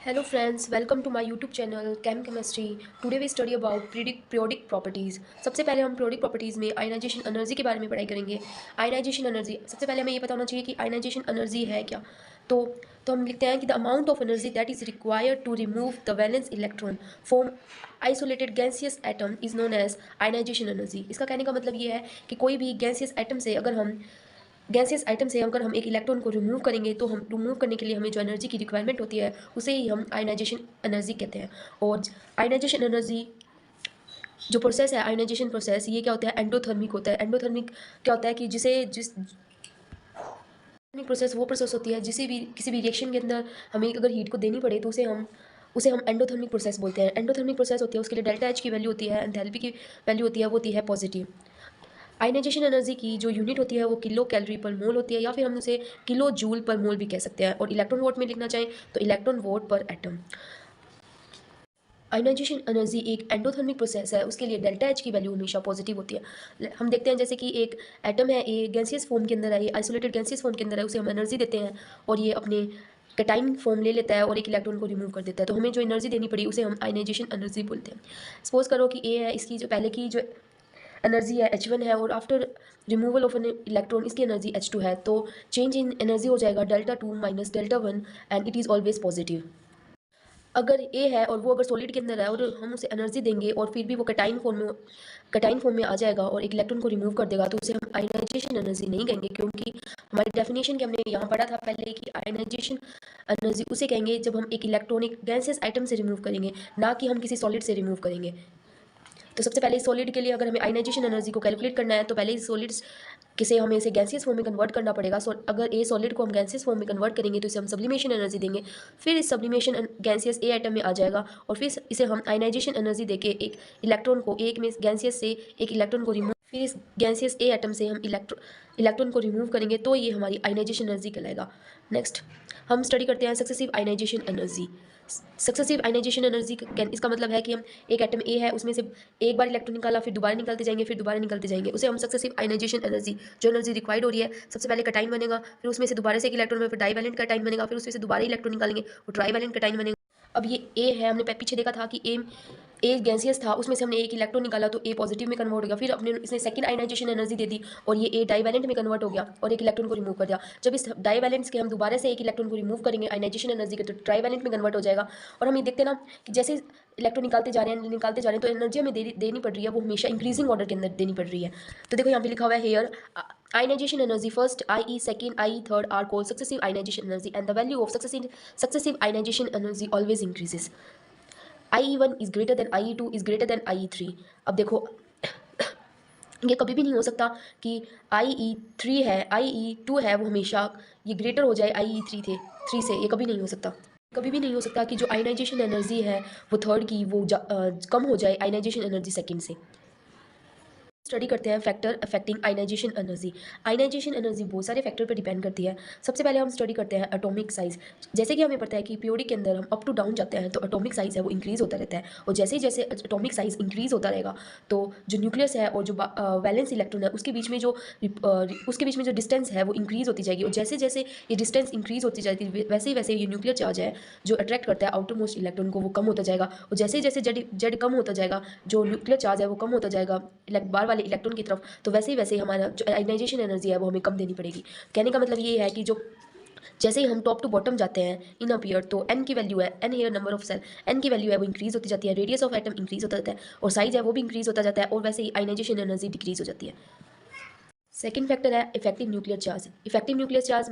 Hello friends, welcome to my YouTube channel Chem Chemistry. Today we study about periodic properties. सबसे पहले हम periodic properties में ionization energy के बारे में पढ़ाई करेंगे. ionization energy सबसे पहले हमें ये पता होना चाहिए कि ionization energy है क्या. तो हम लिखते हैं कि the amount of energy that is required to remove the valence electron from isolated gaseous atom is known as ionization energy. इसका कहने का मतलब ये है कि कोई भी gaseous atom से अगर हम एक इलेक्ट्रॉन को रिमूव करेंगे तो हम रिमूव करने के लिए हमें जो एनर्जी की रिक्वायरमेंट होती है उसे ही हम आयनाइजेशन एनर्जी कहते हैं. और आयनाइजेशन एनर्जी जो प्रोसेस है, आयनाइजेशन प्रोसेस, ये क्या होता है? एंडोथर्मिक होता है. एंडोथर्मिक क्या होता है कि जिस प्रोसेस वो प्रोसेस होती है किसी भी रिएक्शन के अंदर हमें अगर हीट को देनी पड़े तो उसे हम एंडोथर्मिक प्रोसेस बोलते हैं. एंडोथर्मिक प्रोसेस होती है, उसके लिए डेल्टा एच की वैल्यू होती है, एंथैल्पी की वैल्यू होती है, वो होती है पॉजिटिव. आयनाइजेशन एनर्जी की जो यूनिट होती है वो किलो कैलोरी पर मोल होती है, या फिर हम उसे किलो जूल पर मोल भी कह सकते हैं. और इलेक्ट्रॉन वोल्ट में लिखना चाहें तो इलेक्ट्रॉन वोल्ट पर एटम. आयनाइजेशन एनर्जी एक एंडोथर्मिक प्रोसेस है, उसके लिए डेल्टा एच की वैल्यू हमेशा पॉजिटिव होती है. हम देखते हैं जैसे कि एक एटम है, ये गैसियस फॉर्म के अंदर है, ये आइसोलेटेड गैसियस फॉर्म के अंदर है, उसे हम एनर्जी देते हैं और ये अपने कैटाइन फॉर्म ले लेता है और एक इलेक्ट्रॉन को रिमूव कर देता है. तो हमें जो एनर्जी देनी पड़ी उसे हम आयनाइजेशन एनर्जी बोलते हैं. सपोज करो कि ए है, इसकी जो पहले की जो एनर्जी है H1 है और after removal of an electron इसकी एनर्जी H2 है. तो चेंज इन एनर्जी हो जाएगा Δ2 minus Δ1 and it is always positive. अगर ए है और वो अगर सॉलिड के अंदर है और हम उसे एनर्जी देंगे और फिर भी वो कैटाइन फॉर्म में आ जाएगा और एक इलेक्ट्रॉन को रिमूव कर देगा, तो उसे हम आयनाइजेशन एनर्जी नहीं कहेंगे, क्योंकि हमारी डेफिनेशन के हमने यहाँ पढ़ा था पहले कि आयनाइजेशन एनर्जी उसे कहेंगे जब हम एक इलेक्ट्रॉन एक गैसियस आइटम से रिमूव करेंगे, ना कि हम किसी सॉलिड से रिमूव करेंगे. तो सबसे पहले सॉलिड के लिए अगर हमें आयनाइजेशन एनर्जी को कैलकुलेट करना है तो पहले इस सॉलिड्स किसे हमें इसे गैसियस फॉर्म में कन्वर्ट करना पड़ेगा. अगर ए सॉलिड को हम गैसियस फॉर्म में कन्वर्ट करेंगे तो इसे हम सब्लिमेशन एनर्जी देंगे. फिर इस सब्लिमेशन गैसियस ए आइटम में आ जाएगा और फिर इसे हम आयनाइजेशन एनर्जी देके एक इलेक्ट्रॉन को एक में गैसियस से एक इलेक्ट्रॉन को रिमूव, फिर इस गैसियस ए आइटम से हम इलेक्ट्रॉन को रिमूव करेंगे, तो ये हमारी आयनाइजेशन एनर्जी कहलाएगा. नेक्स्ट हम स्टडी करते हैं successive ionization energy. Successive ionization energy इसका मतलब है कि हम एक एटम ए है, उसमें से एक बार इलेक्ट्रॉन निकाला, फिर दोबारा निकलते जाएंगे, फिर दोबारा निकलते जाएंगे, उसे हम सक्सेसिव आयनाइजेशन एनर्जी, जो एनर्जी रिक्वायर्ड हो रही है, सबसे पहले कैटाइन बनेगा, फिर उसमें से दोबारा से एक इलेक्ट्रॉन में, फिर डाइवैलेंट कैटाइन बनेगा, फिर उसमें से दोबारा इलेक्ट्रॉन निकालेंगे, वो ट्राइवैलेंट कैटाइन बनेगा. अब ये ए है, हमने पीछे देखा था कि ए गैसियस था, उसमें से हमने एक इलेक्ट्रॉन निकाला तो ए पॉजिटिव में कन्वर्ट हो गया, फिर अपने इसने सेकंड आयनाइजेशन एनर्जी दे दी और ये ए डाइवैलेंट में कन्वर्ट हो गया और एक इलेक्ट्रॉन को रिमूव कर दिया. जब इस डाइवैलेंट्स के हम दोबारा से एक इलेक्ट्रॉन को रिमूव करेंगे आयनाइजेशन एनर्जी के, तो ट्राइवैलेंट में कन्वर्ट हो जाएगा. और हम ये देखते हैं ना कि जैसे इलेक्ट्रॉन निकालते जा रहे हैं तो एनर्जी हमें देनी पड़ रही है, वो हमेशा इंक्रीजिंग ऑर्डर के अंदर देनी पड़ रही है. तो देखो यहाँ पे लिखा हुआ है hair ionization energy first, IE second, IE third are called successive ionization energy, and the value of successive ionization energy always increases. IE1 is greater than IE2 is greater than IE3. अब देखो ये कभी भी नहीं हो सकता कि IE3 है, IE2 है, वो हमेशा ये ग्रेटर हो जाए IE3 से. ये कभी नहीं हो सकता. कभी भी नहीं हो सकता कि जो आयनाइजेशन एनर्जी है वो थर्ड की वो कम हो जाए आयनाइजेशन एनर्जी सेकंड से. स्टडी करते हैं factor affecting ionization energy. Ionization energy बहुत सारे फैक्टर पर डिपेंड करती है. सबसे पहले हम स्टडी करते हैं एटॉमिक साइज. जैसे कि हमें पता है कि पीरियोडिक के अंदर हम अप टू डाउन जाते हैं तो एटॉमिक साइज है वो इंक्रीज होता रहता है, और जैसे जैसे एटॉमिक साइज इंक्रीज होता रहेगा तो जो न्यूक्लियस है और जो वैलेंस इलेक्ट्रॉन है उसके बीच में जो डिस्टेंस है वो इंक्रीज होती जाएगी. और जैसे जैसे ये डिस्टेंस इंक्रीज होती जाती है वैसे ही वैसे ये न्यूक्लियर चार्ज है जो अट्रैक्ट करता है आउटर मोस्ट इलेक्ट्रॉन को, वो कम होता जाएगा. और जैसे जैसे जेड कम होता जाएगा, जो न्यूक्लियर चार्ज है वो कम होता जाएगा बाहर वाले इलेक्ट्रॉन की तरफ, तो वैसे ही वैसे हमारा जो आयनाइजेशन एनर्जी है वो हमें कम देनी पड़ेगी. कहने का मतलब ये है कि जो जैसे ही हम टॉप टू बॉटम जाते हैं इन अ पीरियड, तो एन की वैल्यू है, n here number of cell, n की वैल्यू है वो इंक्रीज होती जाती है, रेडियस ऑफ एटम इंक्रीज होता जाता है और साइज है वो भी इंक्रीज होता जाता है, और वैसे ही आयनाइजेशन एनर्जी डिक्रीज हो जाती है. सेकेंड फैक्टर है effective nuclear charge. Effective nuclear charge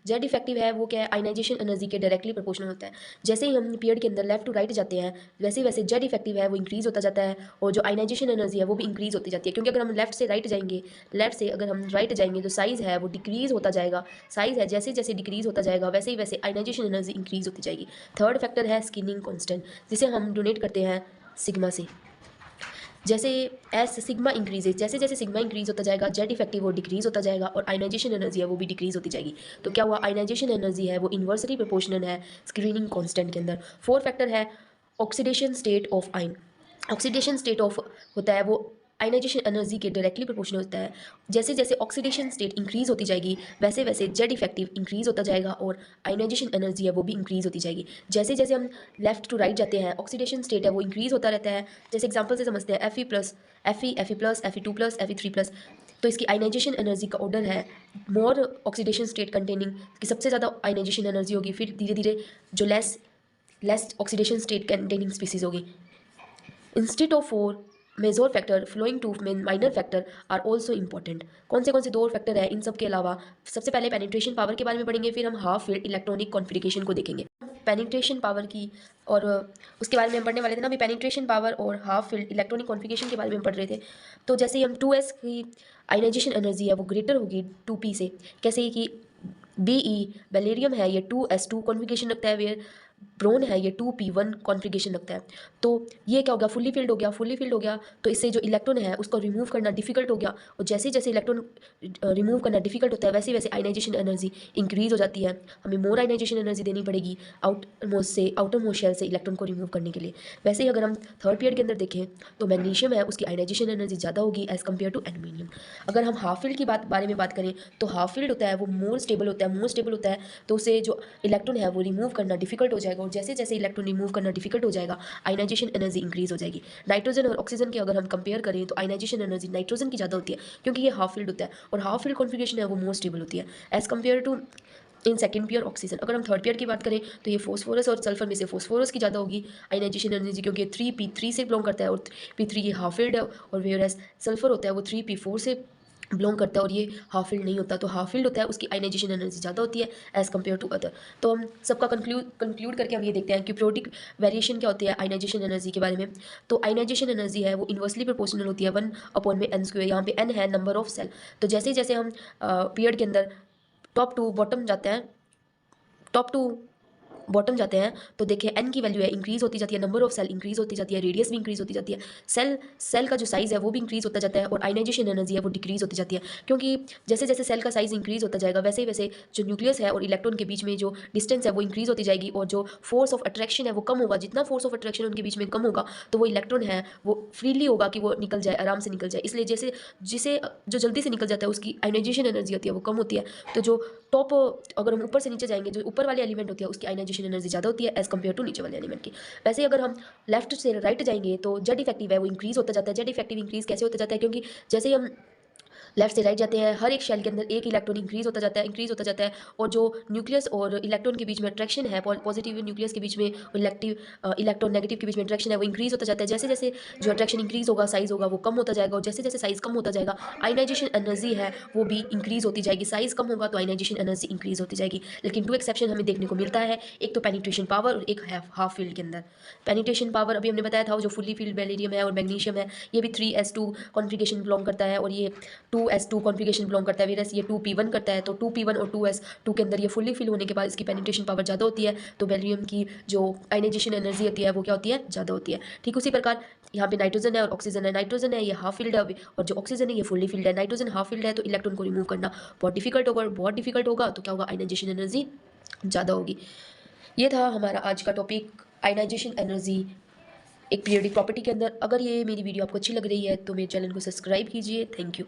Z effective है वो क्या है, आयनाइजेशन एनर्जी के डायरेक्टली प्रोपोर्शनल होता है. जैसे ही हम पीरियड के अंदर लेफ्ट टू राइट जाते हैं वैसे वैसे जेड इफेक्टिव है वो इंक्रीज होता जाता है और जो आयनाइजेशन एनर्जी है वो भी इंक्रीज होती जाती है. क्योंकि अगर हम लेफ्ट से अगर हम राइट जाएंगे तो साइज है वो डिक्रीज होता जाएगा. साइज है जैसे जैसे डिक्रीज होता जाएगा वैसे ही वैसे आयनाइजेशन एनर्जी इंक्रीज होती जाएगी. थर्ड फैक्टर है स्किनिंग कॉन्स्टेंट, जिसे हम डोनेट करते हैं सिग्मा से. जैसे सिग्मा इंक्रीज होता जाएगा जेड इफेक्टिव वो डिक्रीज होता जाएगा और आयनाइजेशन एनर्जी है वो भी डिक्रीज होती जाएगी. तो क्या हुआ, आयनाइजेशन एनर्जी है वो इन्वर्सली प्रोपोर्शनल है स्क्रीनिंग कांस्टेंट के अंदर. फोर्थ फैक्टर है oxidation state of ion. Oxidation state of होता है वो आयनाइजेशन एनर्जी के डायरेक्टली प्रोपोर्शनल होता है। जैसे जैसे ऑक्सीडेशन स्टेट इंक्रीज होती जाएगी वैसे वैसे जेड इफेक्टिव इंक्रीज होता जाएगा और आयनाइजेशन एनर्जी है वो भी इंक्रीज होती जाएगी। जैसे जैसे हम लेफ्ट टू राइट जाते हैं ऑक्सीडेशन स्टेट है वो इंक्रीज होता रहता है। जैसे एग्जाम्पल से समझते हैं Fe+, Fe2+, Fe3+। तो इसकी आयनाइजेशन एनर्जी का ऑर्डर है मोर ऑक्सीडेशन स्टेट कंटेनिंग की सबसे ज़्यादा आयनाइजेशन एनर्जी होगी, फिर धीरे धीरे जो less oxidation state containing species होगी। Instead of 4 major factor flowing to minor factor are also important. कौन से दो फैक्टर है इन सब के अलावा? सबसे पहले पेनिट्रेशन पावर के बारे में पढ़ेंगे, फिर हम हाफ फील्ड इलेक्ट्रॉनिक कॉन्फ़िगरेशन को देखेंगे। पेनिट्रेशन पावर की और उसके बारे में हम पढ़ने वाले थे ना, अभी पेनिट्रेशन पावर और हाफ फील्ड इलेक्ट्रॉनिक कॉन्फ़िगरेशन के बारे में पढ़ रहे थे। तो जैसे हम 2s की आयनाइजेशन एनर्जी है वो ग्रेटर होगी 2p से। कैसे कि Be बेलेरियम है ये 2s2 कॉन्फ़िगरेशन रखता है, वेयर ब्रोन है ये 2p1 कॉन्फ़िगरेशन रखता है। तो ये क्या हो गया, फुल्ली फिल्ड हो गया। तो इससे जो इलेक्ट्रॉन है उसको रिमूव करना डिफिकल्ट हो गया, और जैसे जैसे इलेक्ट्रॉन रिमूव करना डिफिकल्ट होता है वैसे वैसे आयनाइजेशन एनर्जी इंक्रीज हो जाती है। हमें मोर आयनाइजेशन एनर्जी देनी पड़ेगी आउटर मोस्ट शेल से इलेक्ट्रॉन को रिमूव करने के लिए। वैसे ही अगर हम थर्ड पीरियड के अंदर देखें तो मैग्नीशियम है उसकी आयनाइजेशन एनर्जी ज़्यादा होगी एज़ कम्पेयर टू एल्यूमिनियम। अगर हम हाफ फील्ड की बारे में बात करें तो हाफ फील्ड होता है वो मोर स्टेबल होता है, तो उसे जो इलेक्ट्रॉन है वो रिमूव करना डिफिकल्ट हो जाएगा, और जैसे जैसे इलेक्ट्रॉन रिमूव करना डिफिकल्ट हो जाएगा आयनाइजेशन एनर्जी इंक्रीज हो जाएगी। नाइट्रोजन और ऑक्सीजन की अगर हम कंपेयर करें तो आयनाइजेशन एनर्जी नाइट्रोजन की ज़्यादा होती है क्योंकि ये हाफ फील्ड होता है, और हाफ फील्ड कॉन्फ़िगरेशन है वो मोर स्टेबल होती है as compare to in second pair oxygen. अगर हम थर्ड पेयर की बात करें तो ये फॉस्फोरस और सल्फर में से फॉस्फोरस की ज़्यादा होगी आयनाइजेशन एनर्जी, क्योंकि 3p3 से बिलोंग करता है और p3 ये हाफ फील्ड है, और वेयरएज सल्फर होता है वो 3p4 से बिलोंग करता है और ये हाफ फील्ड नहीं होता। तो हाफ फील्ड होता है उसकी आयनाइजेशन एनर्जी ज़्यादा होती है एज़ कम्पेयर टू अदर। तो हम सबका कंक्लूड करके हम ये देखते हैं कि पीरियोडिक वेरिएशन क्या होती है आयनाइजेशन एनर्जी के बारे में। तो आयनाइजेशन एनर्जी है वो इन्वर्सली प्रोपोर्शनल होती है 1/n²। यहाँ पे n है नंबर ऑफ सेल। तो जैसे जैसे हम पीरियड के अंदर टॉप टू बॉटम जाते हैं तो देखिए n की वैल्यू है इंक्रीज होती जाती है, नंबर ऑफ सेल इंक्रीज होती जाती है, रेडियस भी इंक्रीज होती जाती है, सेल का जो साइज़ है वो भी इंक्रीज होता जाता है, और आयनाइजेशन एनर्जी है वो डिक्रीज होती जाती है। क्योंकि जैसे जैसे सेल का साइज़ इंक्रीज होता जाएगा वैसे वैसे जो न्यूक्लियस है और इलेक्ट्रॉन के बीच में जो डिस्टेंस है वो इंक्रीज होती जाएगी, और जो फोर्स ऑफ अट्रैक्शन है वो कम होगा। जितना फोर्स ऑफ अट्रैक्शन उनके बीच में कम होगा तो वो इलेक्ट्रॉन है वो फ्रीली होगा कि वो निकल जाए, आराम से निकल जाए। इसलिए जैसे जिसे जो जल्दी से निकल जाता है उसकी आयनाइजेशन एनर्जी होती है वो कम होती है। तो जो टॉप अगर हम ऊपर से नीचे जाएंगे जो ऊपर वाले एलिमेंट होती है उसकी आयनाइजेशन एनर्जी ज़्यादा होती है एज़ कम्पेयर टू नीचे वाले एलिमेंट की। वैसे ही अगर हम लेफ्ट से राइट जाएंगे तो जेड इफेक्टिव है वो इंक्रीज होता जाता है। जेड इफेक्टिव इंक्रीज कैसे होता जाता है? क्योंकि जैसे ही हम लेफ्ट से राइट जाते हैं हर एक शेल के अंदर एक इलेक्ट्रॉन इंक्रीज होता जाता है, और जो न्यूक्लियस और इलेक्ट्रॉन के बीच में अट्रैक्शन है, पॉजिटिव न्यूक्लियस के बीच में इलेक्ट्रॉन नेगेटिव के बीच में अट्रैक्शन है वो इंक्रीज होता जाता है। जैसे जैसे जो अट्रैक्शन इंक्रीज होगा साइज होगा वो कम होता जाएगा, और जैसे जैसे साइज कम होता जाएगा आयनाइजेशन एनर्जी है वो भी इंक्रीज होती जाएगी। साइज कम होगा तो आयनाइजेशन एनर्जी इंक्रीज होती जाएगी। लेकिन 2 एक्सेप्शन हमें देखने को मिलता है, एक तो पेनिट्रेशन पावर और एक हाफ फील्ड के अंदर। पेनिट्रेशन पावर अभी हमने बताया था जो फुल्ली फील्ड बेलेरियम है और मैग्नीशियम है ये भी 3s2 कॉन्फ़िगरेशन बिलोंग करता है, और ये 2s2 कॉन्फ़िगरेशन बिलोंग करता है, वेरस ये 2p1 करता है। तो 2p1 और 2s2 के अंदर ये फुल्ली फिल होने के बाद इसकी पेनिट्रेशन पावर ज़्यादा होती है, तो बेरियम की जो आयनाइजेशन एनर्जी होती है वो क्या होती है, ज़्यादा होती है। ठीक उसी प्रकार यहाँ पे नाइट्रोजन है और ऑक्सीजन है। नाइट्रोजन है ये हाफ फील्ड है और जो ऑक्सीजन है ये फुल्ली फील्ड है। नाइट्रोजन हाफ फील्ड है तो इलेक्ट्रॉन को रिमूव करना बहुत डिफिकल्ट होगा तो क्या होगा, आयनाइजेशन एनर्जी ज़्यादा होगी। ये था हमारा आज का टॉपिक आयनाइजेशन एनर्जी एक पीरियोडिक प्रॉपर्टी के अंदर। अगर ये मेरी वीडियो आपको अच्छी लग रही है तो मेरे चैनल को सब्सक्राइब कीजिए। Thank you.